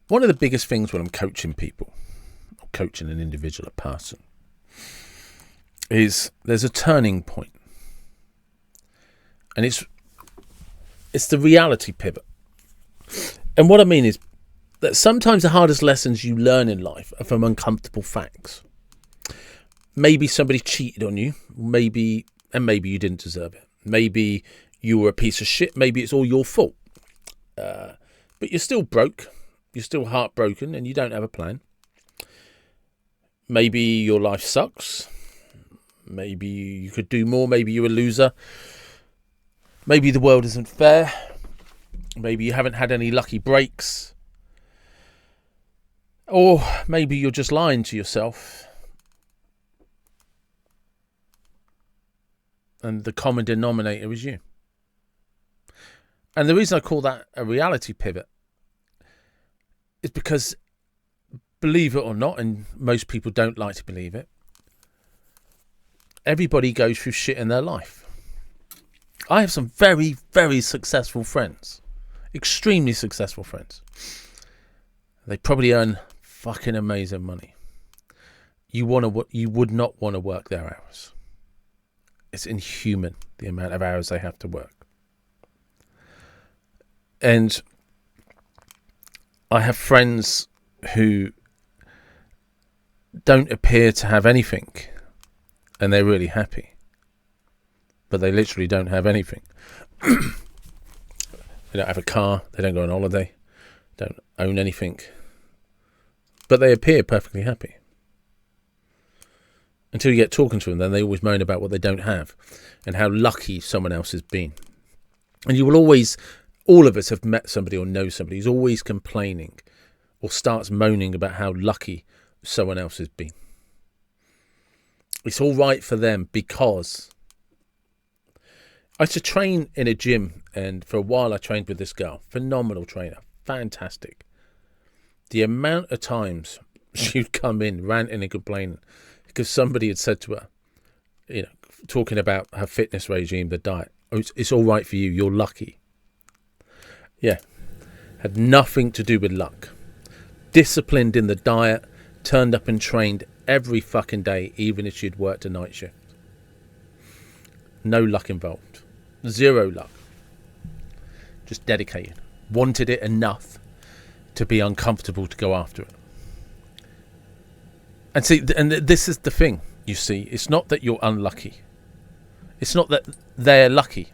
One of the biggest things when I'm coaching people, or coaching an individual, a person, is there's a turning point. And it's the reality pivot. And what I mean is that sometimes the hardest lessons you learn in life are from uncomfortable facts. Maybe somebody cheated on you, maybe you didn't deserve it. Maybe you were a piece of shit, maybe it's all your fault. But you're still broke, you're still heartbroken, and you don't have a plan. Maybe your life sucks. Maybe you could do more, maybe you're a loser. Maybe the world isn't fair. Maybe you haven't had any lucky breaks. Or maybe you're just lying to yourself. And the common denominator is you. And the reason I call that a reality pivot is because, believe it or not, and most people don't like to believe it, everybody goes through shit in their life. I have some very, very successful friends. Extremely successful friends. They probably earn fucking amazing money. You would not want to work their hours. It's inhuman, the amount of hours they have to work. And I have friends who don't appear to have anything, and they're really happy. But they literally don't have anything. They don't have a car, they don't go on holiday, don't own anything. But they appear perfectly happy. Until you get talking to them, then they always moan about what they don't have and how lucky someone else has been. And you will always, all of us have met somebody or know somebody who's always complaining or starts moaning about how lucky someone else has been. It's all right for them because I used to train in a gym, and for a while I trained with this girl. Phenomenal trainer. Fantastic. The amount of times she'd come in ranting and complaining because somebody had said to her, talking about her fitness regime, the diet, it's all right for you, you're lucky. Yeah. Had nothing to do with luck. Disciplined in the diet, turned up and trained every fucking day, even if she'd worked a night shift. No luck involved. Zero luck. Just dedicated. Wanted it enough to be uncomfortable to go after it. And see, and this is the thing, you see. It's not that you're unlucky. It's not that they're lucky.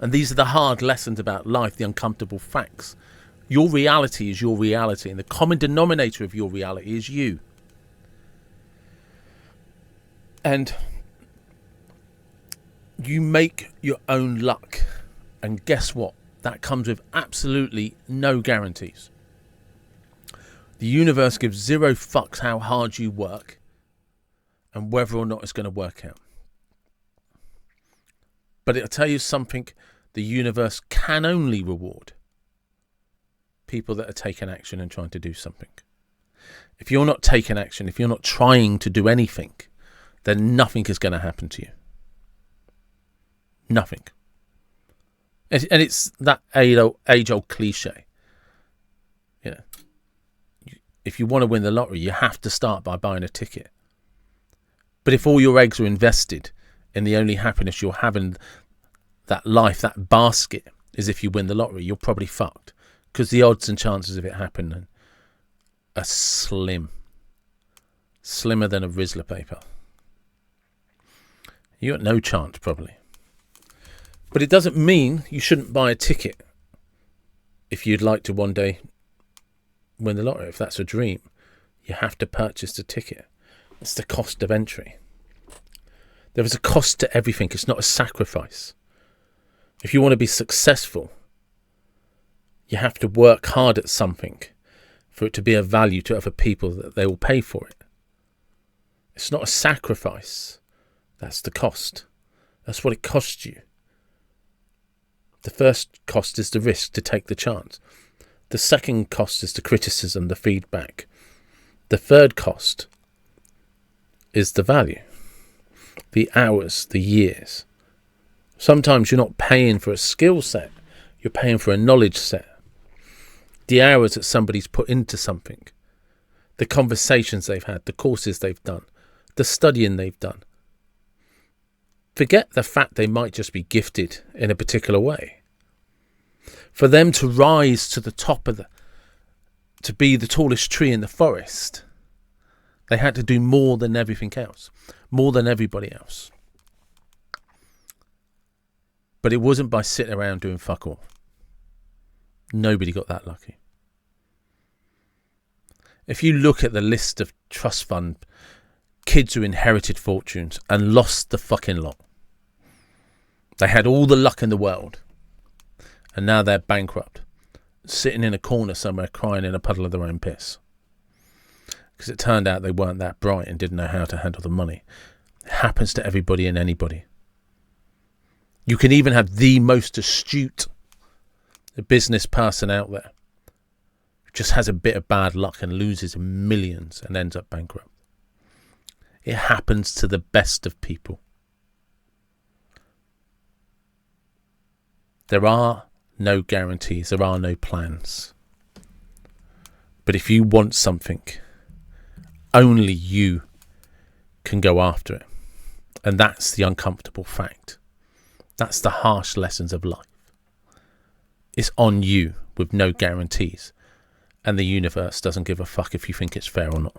And these are the hard lessons about life, the uncomfortable facts. Your reality is your reality, and the common denominator of your reality is you. And you make your own luck. And guess what? That comes with absolutely no guarantees. The universe gives zero fucks how hard you work and whether or not it's going to work out. But it'll tell you something, the universe can only reward people that are taking action and trying to do something. If you're not taking action, if you're not trying to do anything, then nothing is going to happen to you. Nothing. And it's that age-old cliche. If you want to win the lottery, you have to start by buying a ticket. But if all your eggs are invested in the only happiness you'll have in that life, that basket, is if you win the lottery, you're probably fucked. Because the odds and chances of it happening are slim. Slimmer than a Rizzler paper. You got no chance, probably. But it doesn't mean you shouldn't buy a ticket if you'd like to one day win the lottery. If that's a dream, you have to purchase the ticket. It's the cost of entry. There is a cost to everything. It's not a sacrifice. If you want to be successful, you have to work hard at something for it to be of value to other people, that they will pay for it. It's not a sacrifice. That's the cost. That's what it costs you. The first cost is the risk, to take the chance. The second cost is the criticism, the feedback. The third cost is the value, the hours, the years. Sometimes you're not paying for a skill set, you're paying for a knowledge set. the hours that somebody's put into something, the conversations they've had, the courses they've done, the studying they've done. Forget the fact they might just be gifted in a particular way. For them to rise to the top of to be the tallest tree in the forest, they had to do more than everything else, more than everybody else. But it wasn't by sitting around doing fuck all. Nobody got that lucky. If you look at the list of trust fund kids who inherited fortunes and lost the fucking lot, they had all the luck in the world, and now they're bankrupt, sitting in a corner somewhere crying in a puddle of their own piss. Because it turned out they weren't that bright and didn't know how to handle the money. It happens to everybody and anybody. You can even have the most astute business person out there who just has a bit of bad luck and loses millions and ends up bankrupt. It happens to the best of people. There are no guarantees. There are no plans. But if you want something, only you can go after it. And that's the uncomfortable fact. That's the harsh lessons of life. It's on you with no guarantees. And the universe doesn't give a fuck if you think it's fair or not.